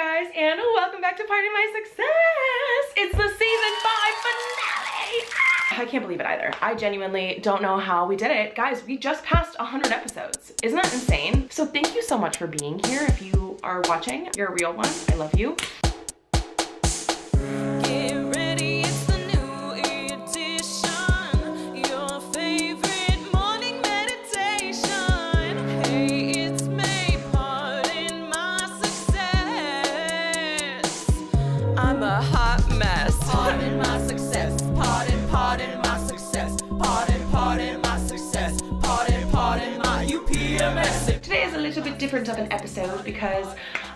guys, and welcome back to Party My Success. It's the season 5 finale. I can't believe it either. I genuinely don't know how we did it. Guys, we just passed 100 episodes. Isn't that insane? So thank you so much for being here. If you are watching, you're a real one. I love you. Today is a little bit different of an episode because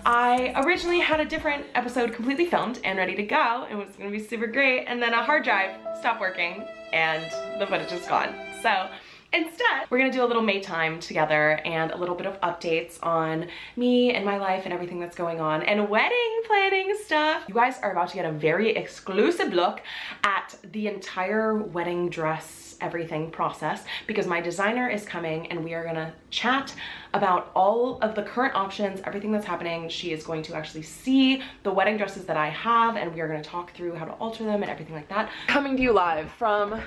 I originally had a different episode completely filmed and ready to go and it was gonna be super great, and then a hard drive stopped working and the footage is gone. So instead, we're gonna do a little MeiTime together and a little bit of updates on me and my life and everything that's going on and wedding planning stuff. You guys are about to get a very exclusive look at the entire wedding dress everything process because my designer is coming and we are gonna chat about all of the current options, everything that's happening. She is going to actually see the wedding dresses that I have and we are gonna talk through how to alter them and everything like that. Coming to you live from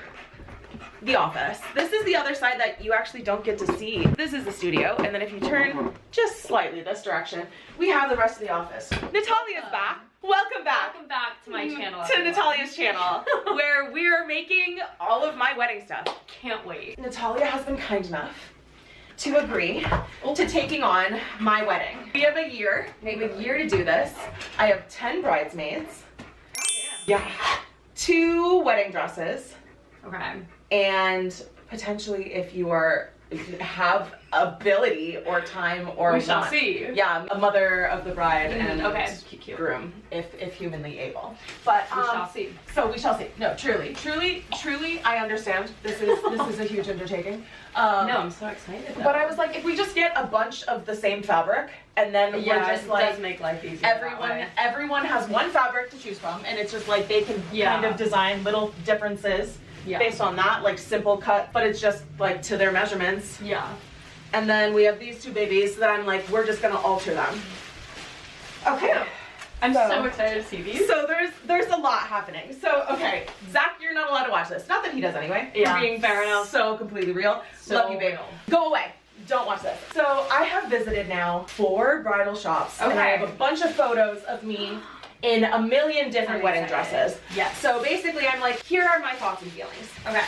the office. This is the other side that you actually don't get to see. This is the studio, and then if you turn just slightly this direction, we have the rest of the office. Natalia's back. Welcome back. Welcome back to my channel. To Natalia's channel, where we are making all of my wedding stuff. Can't wait. Natalia has been kind enough to agree to taking on my wedding. We have a year. We have a year to do this. I have 10 bridesmaids. Yeah. 2 wedding dresses. Okay. And potentially if you have ability or time or we shall see. Yeah, a mother of the bride and okay. groom if humanly able. But we shall see. So we shall see. No, truly, I understand. This is a huge undertaking. No, I'm so excited though. But I was like, if we just get a bunch of the same fabric and then we're just like, it does make life easier. Everyone has one fabric to choose from, and it's just like they can kind of design little differences. Yeah. Based on that, like simple cut, but it's just like to their measurements. Yeah. And then we have these 2 babies that I'm like, we're just gonna alter them. Okay. I'm so excited to see these. So there's a lot happening. So okay, Zach, you're not allowed to watch this. Not that he does anyway. Yeah. We're being fair enough. So completely real. So love you, babe. real. Go away. Don't watch this. So I have visited now 4 bridal shops. Okay. And I have a bunch of photos of me in a million different wedding dresses. Yes. So basically I'm like, here are my thoughts and feelings. Okay.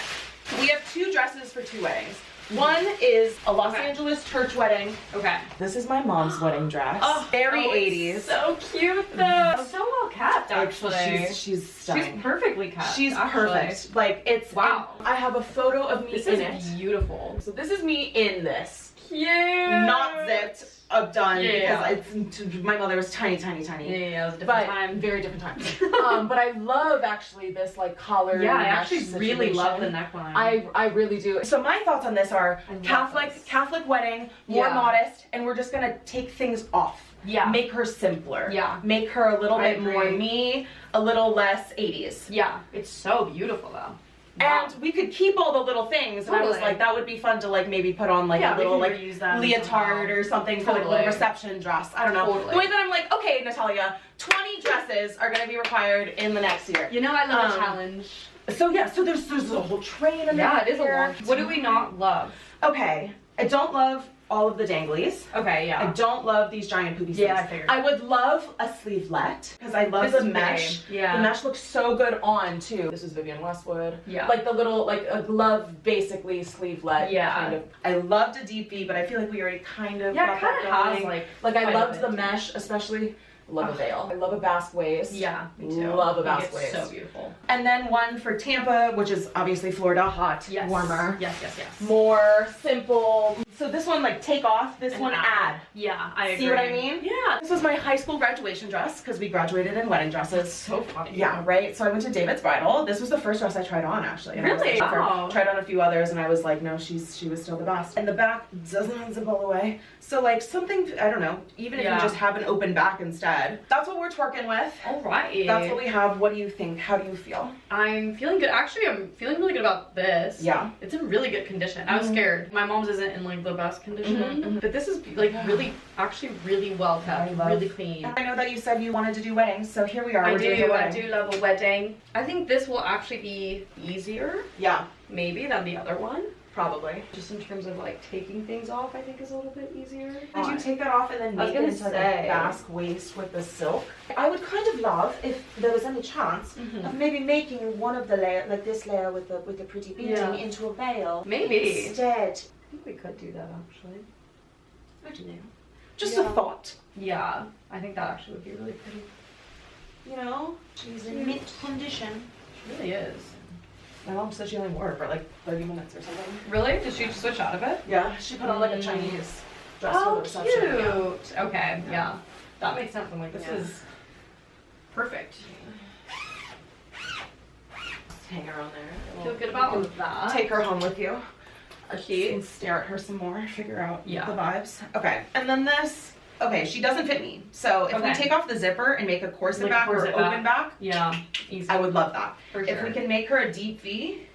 We have 2 dresses for 2 weddings. One is a Los Angeles church wedding. Okay. This is my mom's wedding dress. Oh, very 80s. So cute though. So well kept actually. She's stunning. She's perfectly kept. She's perfect. Like it's wow. I have a photo of me this in is it. Beautiful. So this is me in this. Cute. Not zipped. Done yeah. because my mother was tiny. Yeah, it was a different time. Very different time. But I love actually this like collar. Yeah, I actually situation. really love the neckline. I really do. So my thoughts on this are Catholic wedding, more modest, and we're just gonna take things off. Yeah. Make her simpler. Yeah. Make her a little bit more me, a little less 80s. Yeah. It's so beautiful though. And wow. we could keep all the little things, and I was like, that would be fun to like maybe put on like a little like leotard or something for like a little reception dress. I don't know. The way that I'm like, okay, Natalia, 20 dresses are gonna be required in the next year. You know I love a challenge. So yeah, so there's a whole train of it is a lot. What do we not love? Okay, I don't love all of the danglies. Okay, yeah. I don't love these giant poopy sleeves. Yeah, I figured. I would love a sleevelet because I love the mesh. Yeah. The mesh looks so good on too. This is Vivian Westwood. Yeah. Like the little, like a glove basically sleevelet. Yeah. Kind of. I loved a deep V, but I feel like we already kind of got that has like I loved the too. Mesh, especially. Love a veil. I love a basque waist. Yeah, me too. Love a basque waist. So beautiful. And then one for Tampa, which is obviously Florida, hot, warmer. Yes. More simple. So this one, like, take off. This one, add. Yeah, I agree. See what I mean? Yeah. This was my high school graduation dress because we graduated in wedding dresses. So funny. Yeah, right? So I went to David's bridal. This was the first dress I tried on, actually. And really? I tried on a few others, and I was like, no, she was still the best. And the back doesn't unzip all the way. So, like, something, I don't know, even if you just have an open back instead, bed. That's what we're twerking with. Alright. That's what we have. What do you think? How do you feel? I'm feeling good. Actually, I'm feeling really good about this. Yeah. It's in really good condition. I was scared. My mom's isn't in like the best condition, but this is like really, actually really well kept, really clean. I know that you said you wanted to do weddings, so here we are. I do love a wedding. I think this will actually be easier. Yeah. Maybe than the other one. Probably. Just in terms of like taking things off, I think is a little bit easier. Did you take that off and then make it into like a basque waist with the silk? I would kind of love if there was any chance of maybe making one of the layer, like this layer with the pretty beading, into a veil. Maybe. Instead. I think we could do that actually. I don't know. Just a thought. Yeah, I think that actually would be really pretty. You know, she's in mint condition. She really is. My mom said she only wore it for like 30 minutes or something. Really? Did she switch out of it? Yeah, she put on like a Chinese dress for the reception. Cute. Yeah. Okay, yeah. That makes sense. I'm like, this is perfect. Hang her on there. Feel good about that. Take her home with you. Okay. And stare at her some more, figure out the Yeah. vibes. Okay, and then this. Okay, she doesn't fit me. So if we take off the zipper and make a corset back or open back, yeah, easy. I would love that. For If sure. we can make her a deep V,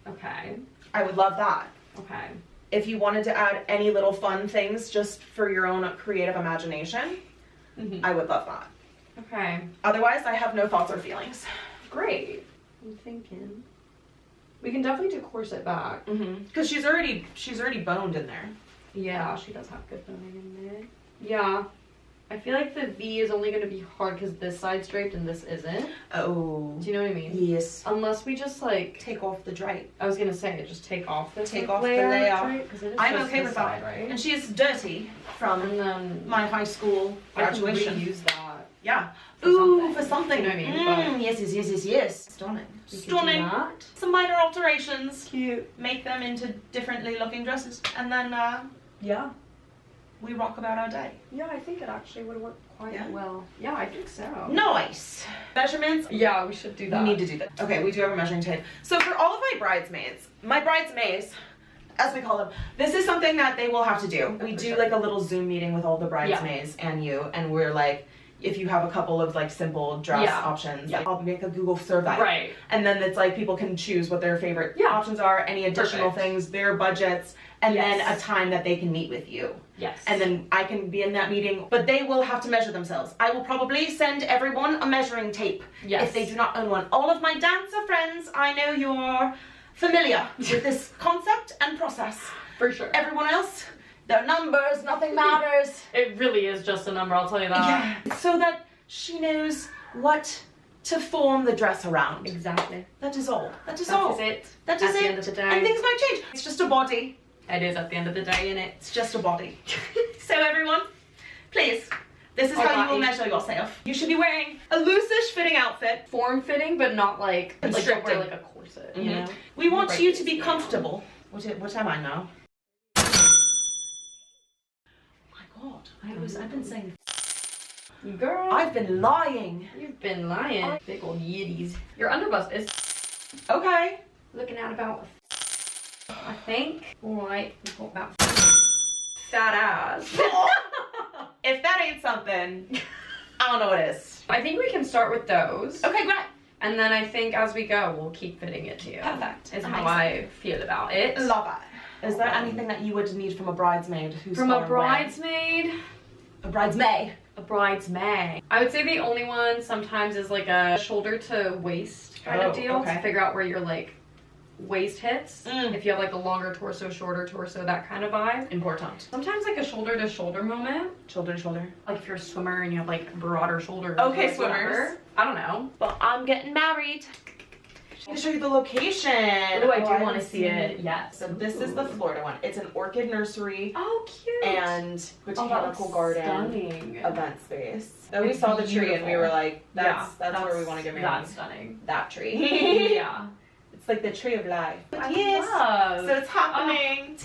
Okay. I would love that. Okay. If you wanted to add any little fun things just for your own creative imagination, I would love that. Okay. Otherwise, I have no thoughts or feelings. Great. I'm thinking. We can definitely do corset back. Because she's already boned in there. Yeah, she does have good boning in there. Yeah. I feel like the V is only going to be hard because this side's draped and this isn't. Oh. Do you know what I mean? Yes. Unless we just like Take off the drape. I was gonna say just take off this Take like, off the layer. because it is I'm just okay this with side, that. right? And she is dirty from And then my high school graduation. I can reuse that. Yeah. For Ooh, something. for something. You know what I mean? Yes. Stunning. We could do Stunning. that. Some minor alterations. Cute. Make them into differently looking dresses. And then Yeah. we rock about our day. Yeah, I think it actually would work quite Yeah? well. Yeah, I think so. Nice. Measurements. Yeah, we should do that. We need to do that. Okay, we do have a measuring tape. So for all of my bridesmaids, as we call them, this is something that they will have to do. We do like a little Zoom meeting with all the bridesmaids and you, and we're like, if you have a couple of like simple dress options, like, I'll make a Google survey. Right. And then it's like people can choose what their favorite options are, any additional things, their budgets, and then a time that they can meet with you. Yes. And then I can be in that meeting, but they will have to measure themselves. I will probably send everyone a measuring tape if they do not own one. All of my dancer friends, I know you're familiar with this concept and process. For sure. Everyone else, their numbers, nothing matters. It really is just a number, I'll tell you that. Yeah. So that she knows what to form the dress around. Exactly. That is all. That is all. That is it. That is At it. the end of the day. And things might change. It's just a body. It is at the end of the day, innit? It's just a body. So everyone, please, this is how you will measure yourself. You should be wearing a loose-ish fitting outfit. Form-fitting, but not like Constricting. wear like a corset, you know? We want you to be comfortable. What am I now? Oh my God, I've been saying. Girl, I've been lying. you've been lying. Big old yiddies. Your underbust is Okay. looking at about, I think, right, about fat ass. If that ain't something, I don't know what is. I think we can start with those. Okay, great. And then I think as we go, we'll keep fitting it to you. Perfect. Is how I feel about it. Love it. Is there anything that you would need from a bridesmaid who's From a far away? bridesmaid? A bridesmaid. A BridesMei. I would say the only one sometimes is like a shoulder to waist kind of deal to figure out where your like waist hits. If you have like a longer torso, shorter torso, that kind of vibe. Important. Sometimes like a shoulder to shoulder moment. Shoulder to shoulder. Like if you're a swimmer and you have like broader shoulders. Okay, like swimmers. whatever. I don't know. Well, I'm getting married. I'm gonna show you the location. Oh, I do want to see it. Yes. So this is the Florida one. It's an orchid nursery Oh, cute. and botanical garden Stunning. event space. So we saw the tree and we were like, that's where we want to get married. That's stunning. That tree. Yeah. It's like the tree of life. I love. So it's happening.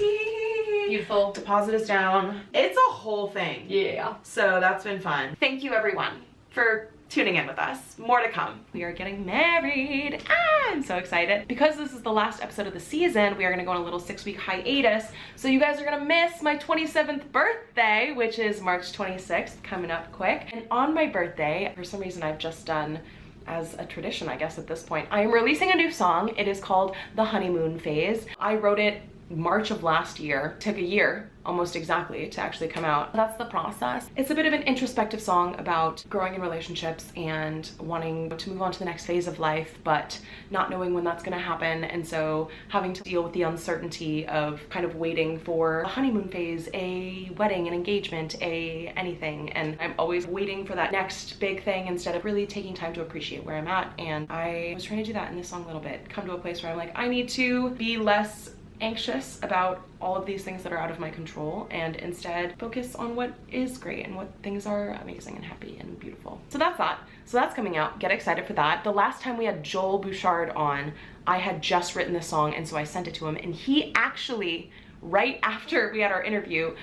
Beautiful. Deposit is down. It's a whole thing. Yeah. So that's been fun. Thank you everyone for tuning in with us. More to come. We are getting married. I'm so excited. Because this is the last episode of the season, we are gonna go on a little 6-week hiatus. So you guys are gonna miss my 27th birthday, which is March 26th, coming up quick. And on my birthday, for some reason I've just done, as a tradition, I guess at this point, I am releasing a new song. It is called The Honeymoon Phase. I wrote it March of last year. Took a year, almost exactly, to actually come out. That's the process. It's a bit of an introspective song about growing in relationships and wanting to move on to the next phase of life, but not knowing when that's gonna happen, and so having to deal with the uncertainty of kind of waiting for a honeymoon phase, a wedding, an engagement, anything, and I'm always waiting for that next big thing instead of really taking time to appreciate where I'm at. And I was trying to do that in this song a little bit, come to a place where I'm like, I need to be less anxious about all of these things that are out of my control and instead focus on what is great and what things are amazing and happy and beautiful. So that's that. So that's coming out. Get excited for that. The last time we had Joel Bouchard on, I had just written this song, and so I sent it to him, and he actually, right after we had our interview,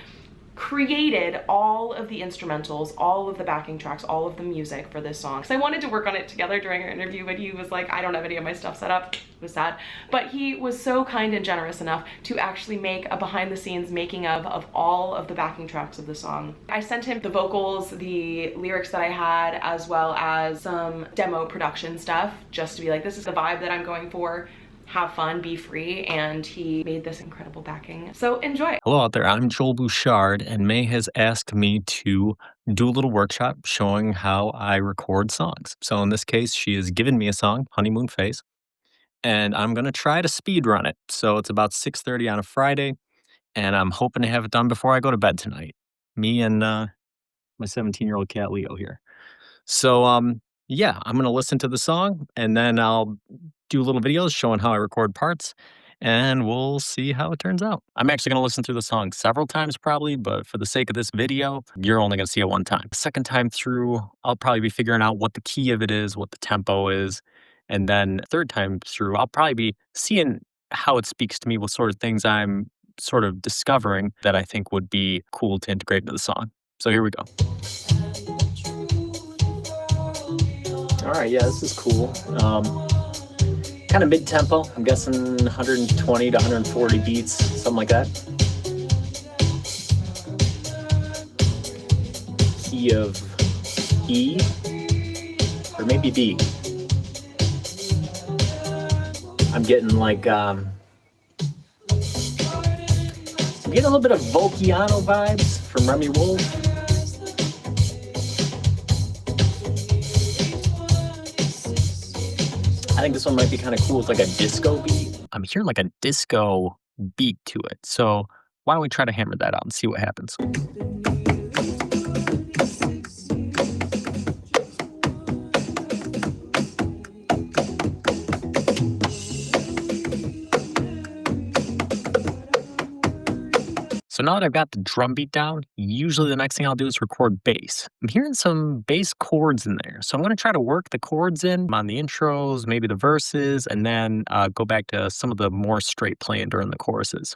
created all of the instrumentals, all of the backing tracks, all of the music for this song. So I wanted to work on it together during our interview, but he was like, I don't have any of my stuff set up. It was sad. But he was so kind and generous enough to actually make a behind the scenes making of all of the backing tracks of the song. I sent him the vocals, the lyrics that I had, as well as some demo production stuff, just to be like, this is the vibe that I'm going for. Have fun, be free, and he made this incredible backing. So enjoy. Hello out there, I'm Joel Bouchard, and Mei has asked me to do a little workshop showing how I record songs. So in this case, she has given me a song, Honeymoon Phase, and I'm gonna try to speed run it. So it's about 6:30 on a Friday, and I'm hoping to have it done before I go to bed tonight. Me and my 17-year-old cat Leo here. So yeah, I'm gonna listen to the song, and then I'll do little videos showing how I record parts, and we'll see how it turns out. I'm actually gonna listen through the song several times probably, but for the sake of this video, you're only gonna see it one time. Second time through, I'll probably be figuring out what the key of it is, what the tempo is, and then third time through, I'll probably be seeing how it speaks to me, what sort of things I'm sort of discovering that I think would be cool to integrate into the song. So here we go. All right, yeah, this is cool. Kind of mid-tempo. I'm guessing 120 to 140 beats, something like that. Key of E, or maybe B. I'm getting like, I'm getting a little bit of Volciano vibes from Remy Wolf. I think this one might be kind of cool. It's like a disco beat. I'm hearing like a disco beat to it. So why don't we try to hammer that out and see what happens? So now that I've got the drum beat down, usually the next thing I'll do is record bass. I'm hearing some bass chords in there. So I'm going to try to work the chords in on the intros, maybe the verses, and then go back to some of the more straight playing during the choruses.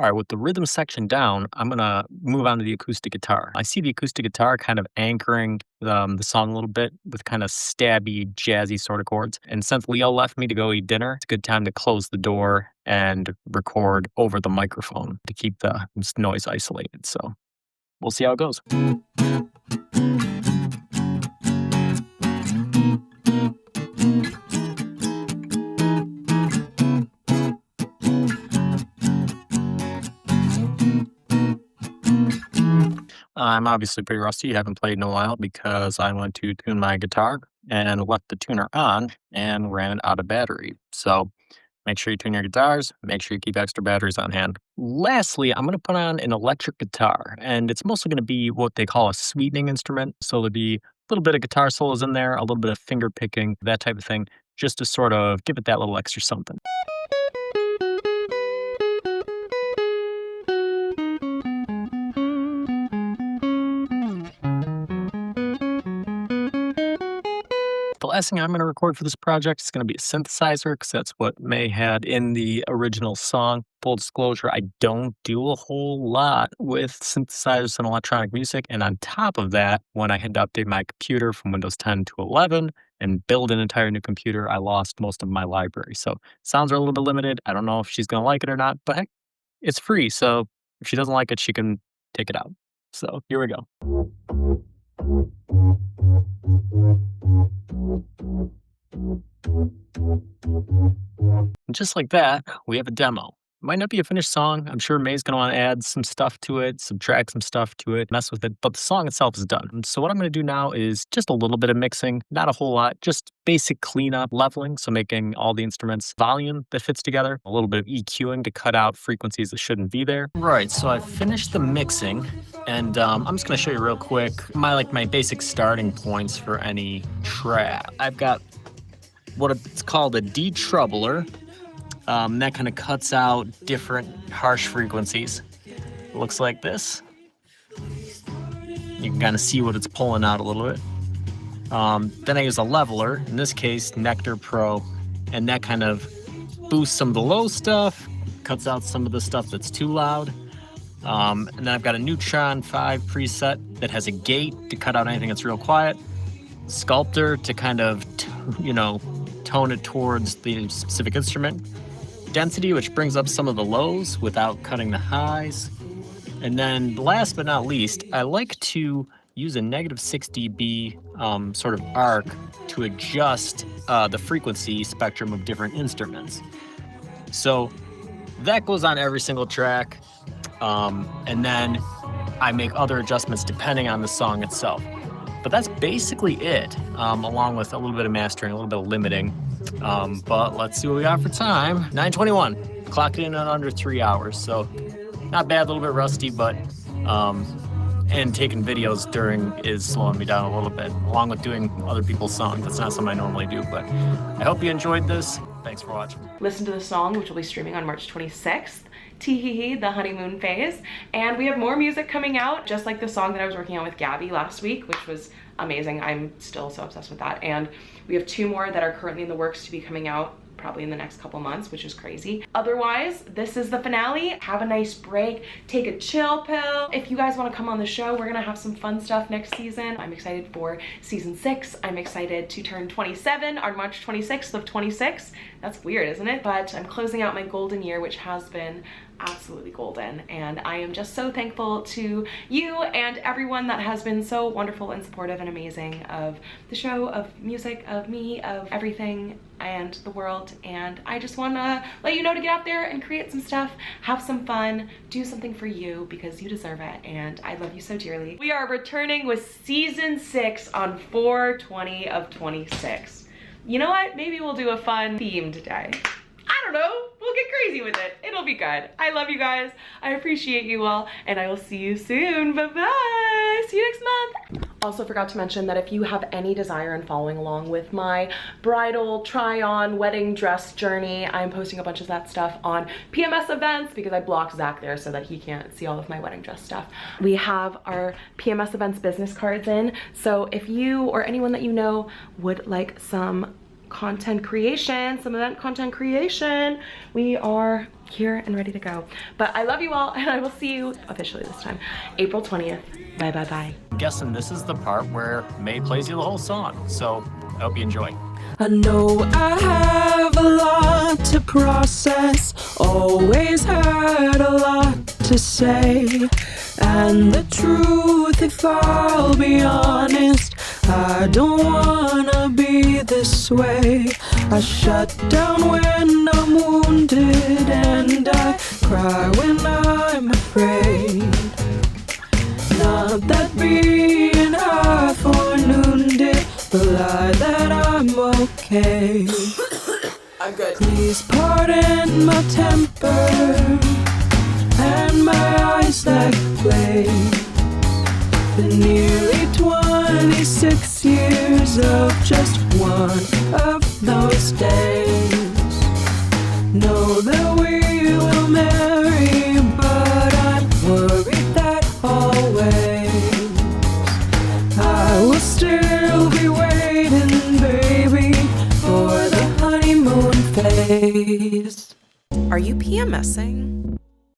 All right, with the rhythm section down, I'm gonna move on to the acoustic guitar. I see the acoustic guitar kind of anchoring the song a little bit with kind of stabby, jazzy sort of chords. And since Leo left me to go eat dinner, it's a good time to close the door and record over the microphone to keep the noise isolated. So we'll see how it goes. I'm obviously pretty rusty. I haven't played in a while because I went to tune my guitar and left the tuner on and ran it out of battery. So make sure you tune your guitars. Make sure you keep extra batteries on hand. Lastly, I'm going to put on an electric guitar, and it's mostly going to be what they call a sweetening instrument. So there'll be a little bit of guitar solos in there, a little bit of finger picking, that type of thing, just to sort of give it that little extra something. last thing I'm going to record for this project is going to be a synthesizer, because that's what Mei had in the original song. Full disclosure, I don't do a whole lot with synthesizers and electronic music. And on top of that, when I had to update my computer from Windows 10 to 11 and build an entire new computer, I lost most of my library. So sounds are a little bit limited. I don't know if she's going to like it or not, but heck, it's free. So if she doesn't like it, she can take it out. So here we go. And just like that, we have a demo. Might not be a finished song. I'm sure Mei's going to want to add some stuff to it, subtract some stuff to it, mess with it, but the song itself is done. So what I'm going to do now is just a little bit of mixing, not a whole lot, just basic cleanup, leveling, so making all the instruments volume that fits together, a little bit of EQing to cut out frequencies that shouldn't be there. Right, so I've finished the mixing, and I'm just going to show you real quick my basic starting points for any track. I've got what it's called a detroubler. That kind of cuts out different harsh frequencies. It looks like this. You can kind of see what it's pulling out a little bit. Then I use a leveler, in this case Nectar Pro, and that kind of boosts some of the low stuff, cuts out some of the stuff that's too loud. And then I've got a Neutron 5 preset that has a gate to cut out anything that's real quiet. Sculptor to kind of, tone it towards the specific instrument. Density, which brings up some of the lows without cutting the highs. And then last but not least, I like to use a -6 dB sort of arc to adjust the frequency spectrum of different instruments. So that goes on every single track. And then I make other adjustments depending on the song itself. But that's basically it, along with a little bit of mastering, a little bit of limiting. But let's see what we got for time. 9:21, clocked in under 3 hours, so not bad, a little bit rusty, but and taking videos during is slowing me down a little bit, along with doing other people's songs. That's not something I normally do, but I hope you enjoyed this. Thanks for watching. Listen to the song, which will be streaming on March 26th. Tee-hee-hee, the Honeymoon Phase. And we have more music coming out, just like the song that I was working on with Gabby last week, which was amazing. I'm still so obsessed with that. And we have 2 more that are currently in the works to be coming out probably in the next couple months, which is crazy. Otherwise, this is the finale. Have a nice break, take a chill pill. If you guys want to come on the show, we're gonna have some fun stuff next season. I'm excited for season 6. I'm excited to turn 27 on March 26th of 26. That's weird, isn't it? But I'm closing out my golden year, which has been absolutely golden, and I am just so thankful to you and everyone that has been so wonderful and supportive and amazing of the show, of music, of me, of everything and the world. And I just want to let you know to get out there and create some stuff, have some fun, do something for you, because you deserve it, and I love you so dearly. We are returning with season 6 on 4/20 of 26. You know what? Maybe we'll do a fun themed day. I don't know. We'll get crazy with it. It'll be good. I love you guys. I appreciate you all, and I will see you soon. Bye-bye. See you next month. Also forgot to mention that if you have any desire in following along with my bridal try-on wedding dress journey, I'm posting a bunch of that stuff on PMS events, because I blocked Zach there so that he can't see all of my wedding dress stuff. We have our PMS events business cards in, so if you or anyone that you know would like some content creation, some event content creation, we are here and ready to go. But I love you all, and I will see you officially this time April 20th. Bye bye bye. I'm guessing this is the part where Mei plays you the whole song, so I hope you enjoy. I know I have a lot to process, always had a lot to say, and the truth, if I'll be honest, I don't wanna be this way. I shut down when I'm wounded, and I cry when I'm afraid. Not that being high for noon did belie that I'm okay. I'm good. Please pardon my temper and my eyes that play. The nearly 26 years of just one of those days. Know that we will marry, but I'm worried that always I will still be waiting, baby. Are you PMSing?